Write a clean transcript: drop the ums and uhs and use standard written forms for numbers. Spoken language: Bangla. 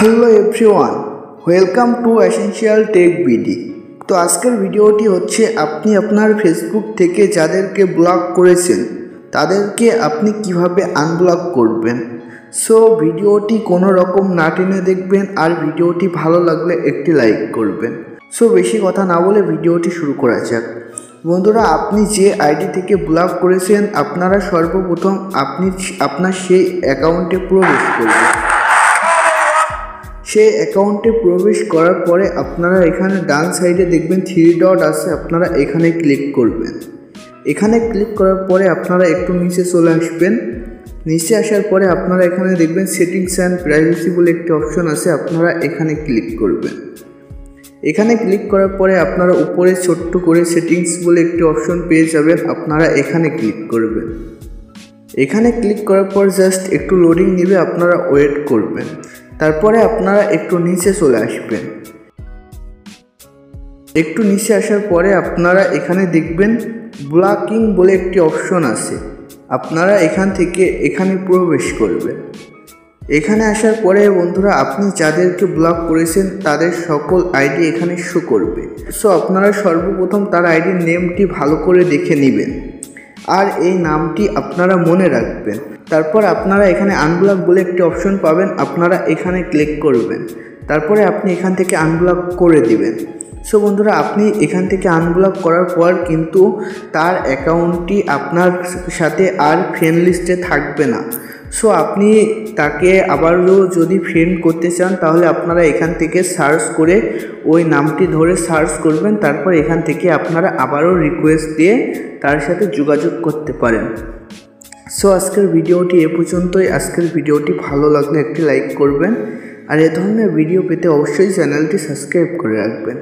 Hello everyone, welcome to essential tech BD. তো আজকের ভিডিওটি হচ্ছে আপনি আপনার ফেসবুক থেকে যাদেরকে ব্লক করেছেন তাদেরকে আপনি কিভাবে আনব্লক করবেন। সো ভিডিওটি কোনো রকম না টেনে দেখবেন, আর ভিডিওটি ভালো লাগলে একটি লাইক করবেন। সো বেশি কথা না বলে ভিডিওটি শুরু করা যাক। বন্ধুরা, আপনি যে আইডি থেকে ব্লক করেছেন আপনারা সর্বপ্রথম আপনার সেই অ্যাকাউন্টে প্রবেশ করবেন। সেই অ্যাকাউন্টে প্রবেশ করার পরে আপনারা এখানে ডান সাইডে দেখবেন 3 ডট আছে, আপনারা এখানে ক্লিক করবেন। এখানে ক্লিক করার পরে আপনারা একটু নিচে চলে আসবেন। নিচে আসার পরে আপনারা এখানে দেখবেন সেটিংস অ্যান্ড প্রাইভেসি বলে একটি অপশন আছে, আপনারা এখানে ক্লিক করবেন। এখানে ক্লিক করার পরে আপনারা উপরে ছোট্ট করে সেটিংস বলে একটি অপশন পেয়ে যাবেন, আপনারা এখানে ক্লিক করবেন। এখানে ক্লিক করার পর জাস্ট একটু লোডিং নেবে, আপনারা ওয়েট করবেন। তারপরে আপনারা একটু নিচে চলে আসবেন। একটু নিচে আসার পরে আপনারা এখানে দেখবেন ব্লকিং বলে একটি অপশন আছে, আপনারা এখান থেকে এখানে প্রবেশ করবেন। এখানে আসার পরে বন্ধুরা আপনি যাদেরকে ব্লক করেছেন তাদের সকল আইডি এখানে শো করবে। সো আপনারা সর্বপ্রথম তার আইডির নেমটি ভালো করে দেখে নেবেন, আর এই নামটি আপনারা মনে রাখবেন। তারপর আপনারা এখানে আনব্লক বলে একটি অপশন পাবেন, আপনারা এখানে ক্লিক করবেন। তারপরে আপনি এখান থেকে আনব্লক করে দিবেন। সো বন্ধুরা, আপনি এখান থেকে আনব্লক করার পর কিন্তু তার অ্যাকাউন্টটি আপনার সাথে আর ফ্রেন্ড লিস্টে থাকবে না। সো আপনি তাকে আবারও যদি ফ্রেন্ড করতে চান তাহলে আপনারা এখান থেকে সার্চ করে ওই নামটি ধরে সার্চ করবেন। তারপর এখান থেকে আপনারা আবারও রিকোয়েস্ট দিয়ে তার সাথে যোগাযোগ করতে পারেন। সো আজকের ভিডিওটি এ পর্যন্তই। আজকের ভিডিওটি ভালো লাগলে একটি লাইক করবেন, আর এ ধরনের ভিডিও পেতে অবশ্যই চ্যানেলটি সাবস্ক্রাইব করে রাখবেন।